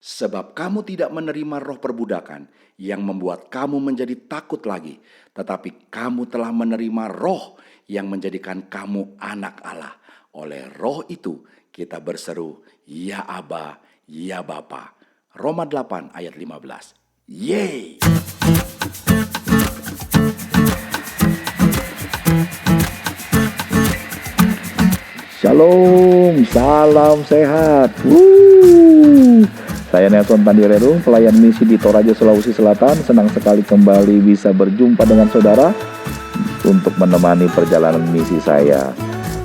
Sebab kamu tidak menerima roh perbudakan yang membuat kamu menjadi takut lagi, tetapi kamu telah menerima roh yang menjadikan kamu anak Allah. Oleh roh itu kita berseru, Ya Aba, Ya Bapa. Roma 8 ayat 15. Yeay! Shalom, salam sehat. Saya Nelson Tandirerung, pelayan misi di Toraja, Sulawesi Selatan. Senang sekali kembali bisa berjumpa dengan saudara untuk menemani perjalanan misi saya.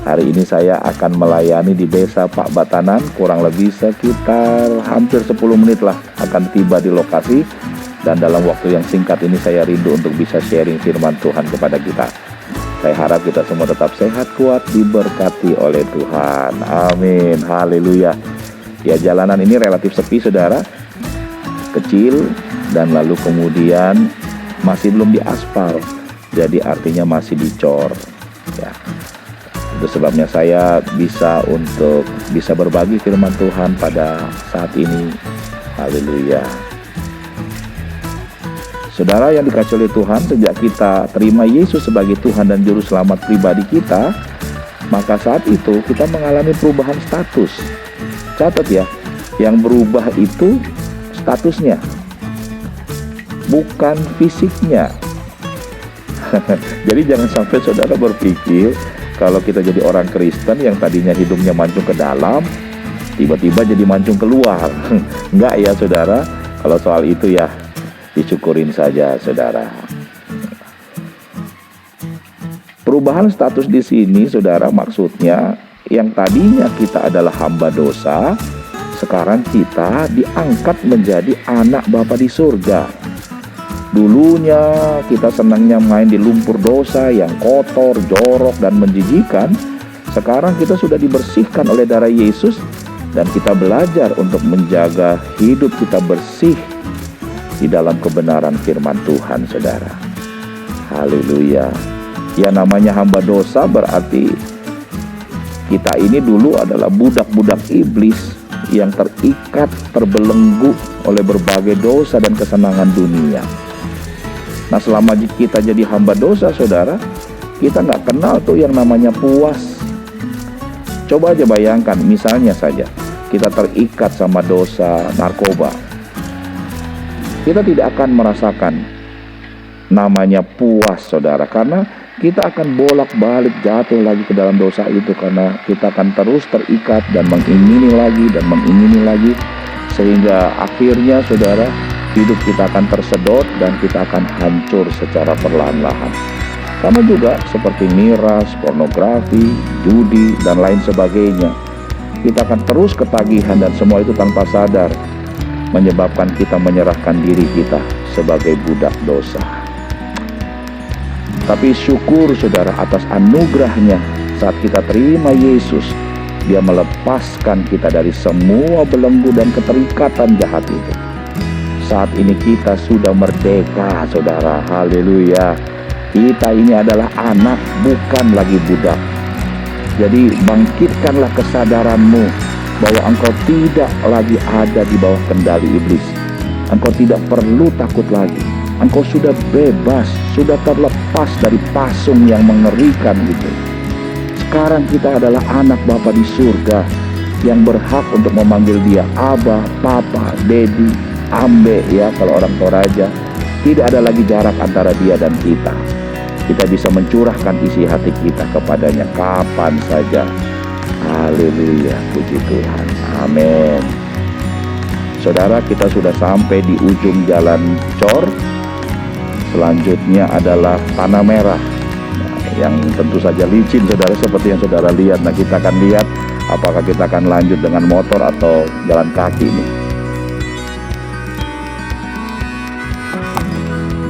Hari ini saya akan melayani di desa Pak Batanan, kurang lebih sekitar hampir 10 menit lah akan tiba di lokasi. Dan dalam waktu yang singkat ini saya rindu untuk bisa sharing firman Tuhan kepada kita. Saya harap kita semua tetap sehat, kuat, diberkati oleh Tuhan. Amin, haleluya. Ya, jalanan ini relatif sepi saudara, kecil, dan lalu kemudian masih belum diaspal, jadi artinya masih dicor. Ya, itu sebabnya saya bisa berbagi firman Tuhan pada saat ini. Haleluya. Saudara yang dikasihi oleh Tuhan, sejak kita terima Yesus sebagai Tuhan dan Juru Selamat pribadi kita, maka saat itu kita mengalami perubahan status. Catat ya, yang berubah itu statusnya, bukan fisiknya. Jadi jangan sampai saudara berpikir kalau kita jadi orang Kristen yang tadinya hidungnya mancung ke dalam, tiba-tiba jadi mancung keluar. Enggak ya saudara, kalau soal itu ya disyukurin saja saudara. Perubahan status di sini saudara maksudnya yang tadinya kita adalah hamba dosa, sekarang kita diangkat menjadi anak Bapa di surga. Dulunya kita senangnya main di lumpur dosa yang kotor, jorok, dan menjijikan. Sekarang kita sudah dibersihkan oleh darah Yesus dan kita belajar untuk menjaga hidup kita bersih di dalam kebenaran firman Tuhan saudara. Haleluya. Ya, namanya hamba dosa berarti kita ini dulu adalah budak-budak iblis yang terikat, terbelenggu oleh berbagai dosa dan kesenangan dunia. Nah, selama kita jadi hamba dosa saudara, kita nggak kenal tuh yang namanya puas. Coba aja bayangkan, misalnya saja kita terikat sama dosa narkoba, kita tidak akan merasakan namanya puas saudara, karena kita akan bolak-balik jatuh lagi ke dalam dosa itu, karena kita akan terus terikat dan mengingini lagi, sehingga akhirnya saudara hidup kita akan tersedot dan kita akan hancur secara perlahan-lahan. Sama juga seperti miras, pornografi, judi, dan lain sebagainya. Kita akan terus ketagihan dan semua itu tanpa sadar, menyebabkan kita menyerahkan diri kita sebagai budak dosa. Tapi syukur saudara atas anugerahnya saat kita terima Yesus, Dia melepaskan kita dari semua belenggu dan keterikatan jahat itu. Saat ini kita sudah merdeka saudara, haleluya. Kita ini adalah anak, bukan lagi budak. Jadi bangkitkanlah kesadaranmu bahwa engkau tidak lagi ada di bawah kendali iblis. Engkau tidak perlu takut lagi. Engkau sudah bebas, sudah terlepas dari pasung yang mengerikan itu. Sekarang kita adalah anak Bapa di surga yang berhak untuk memanggil Dia Aba, Papa, Dedi, Ambe ya kalau orang Toraja. Tidak ada lagi jarak antara Dia dan kita. Kita bisa mencurahkan isi hati kita kepadanya kapan saja. Haleluya, puji Tuhan, amin. Saudara, kita sudah sampai di ujung jalan cor. Selanjutnya adalah tanah merah, yang tentu saja licin saudara, seperti yang saudara lihat. Nah, kita akan lihat apakah kita akan lanjut dengan motor atau jalan kaki ini.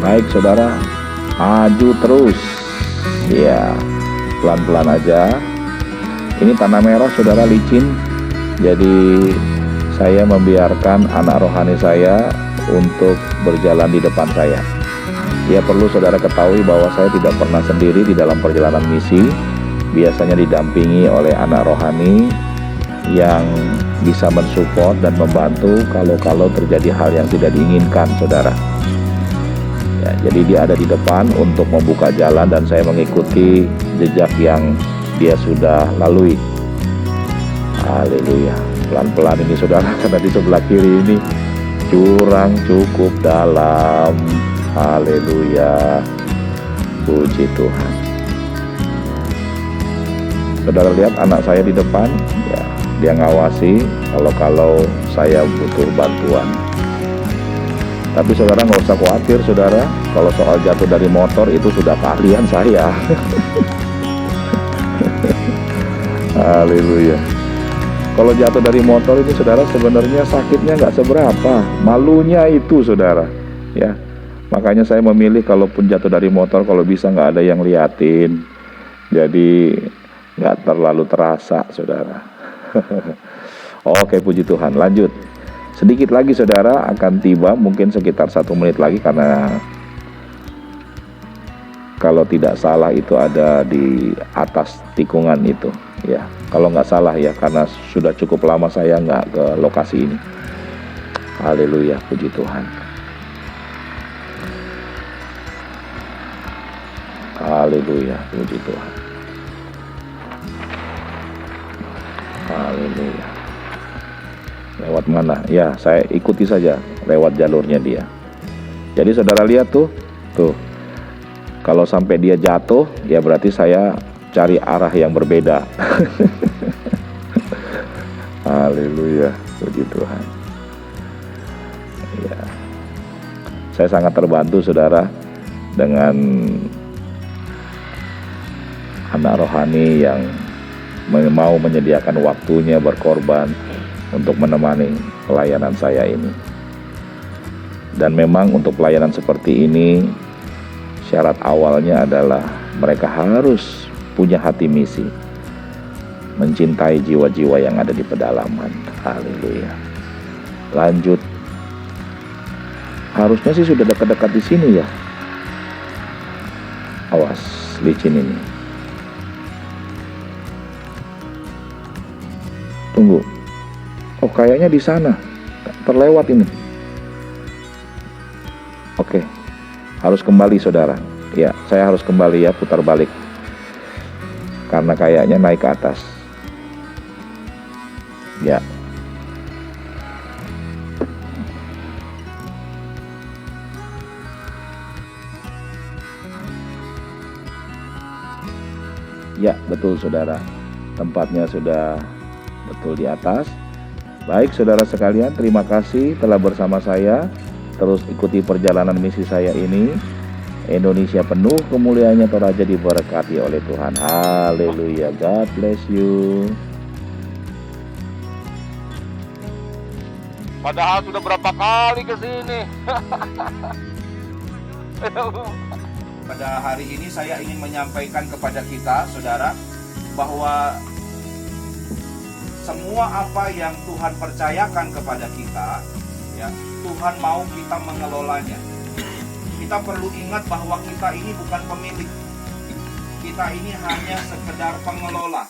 Baik saudara, maju terus ya, pelan-pelan aja. Ini tanah merah saudara, licin. Jadi saya membiarkan anak rohani saya untuk berjalan di depan saya. Ya, perlu saudara ketahui bahwa saya tidak pernah sendiri di dalam perjalanan misi. Biasanya didampingi oleh anak rohani yang bisa mensupport dan membantu kalau terjadi hal yang tidak diinginkan, saudara. Ya, jadi dia ada di depan untuk membuka jalan dan saya mengikuti jejak yang dia sudah lalui. Haleluya. Pelan-pelan ini saudara, karena di sebelah kiri ini jurang cukup dalam. Haleluya. Puji Tuhan. Saudara lihat anak saya di depan, ya, dia ngawasi kalau saya butuh bantuan. Tapi saudara nggak usah khawatir, saudara. Kalau soal jatuh dari motor itu sudah keahlian saya. Haleluya. Kalau jatuh dari motor ini saudara sebenarnya sakitnya nggak seberapa, malunya itu saudara. Ya, makanya saya memilih kalaupun jatuh dari motor kalau bisa nggak ada yang liatin. Jadi nggak terlalu terasa, saudara. Oke, puji Tuhan. Lanjut. Sedikit lagi, saudara, akan tiba, mungkin sekitar 1 menit lagi, karena kalau tidak salah itu ada di atas tikungan itu. Ya, kalau nggak salah ya, karena sudah cukup lama saya nggak ke lokasi ini. Haleluya, puji Tuhan. Haleluya, puji Tuhan. Haleluya. Lewat mana? Ya, saya ikuti saja lewat jalurnya dia. Jadi saudara lihat tuh. Kalau sampai dia jatuh, ya berarti saya cari arah yang berbeda. Haleluya, puji Tuhan. Ya. Saya sangat terbantu saudara dengan anak rohani yang mau menyediakan waktunya berkorban untuk menemani pelayanan saya ini. Dan memang untuk pelayanan seperti ini syarat awalnya adalah mereka harus punya hati misi, mencintai jiwa-jiwa yang ada di pedalaman. Haleluya. Lanjut. Harusnya sih sudah dekat-dekat di sini ya. Awas, licin ini. Tunggu. Oh, kayaknya di sana. Terlewat ini. Oke. Harus kembali, saudara. Ya, saya harus kembali ya, putar balik. Karena kayaknya naik ke atas. Ya. Ya, betul saudara. Tempatnya sudah betul di atas. Baik saudara sekalian, terima kasih telah bersama saya. Terus ikuti perjalanan misi saya ini. Indonesia penuh kemuliaannya, Toraja diberkati oleh Tuhan. Haleluya. God bless you. Padahal sudah berapa kali ke sini. Pada hari ini saya ingin menyampaikan kepada kita, saudara, bahwa semua apa yang Tuhan percayakan kepada kita, ya, Tuhan mau kita mengelolanya. Kita perlu ingat bahwa kita ini bukan pemilik. Kita ini hanya sekedar pengelola.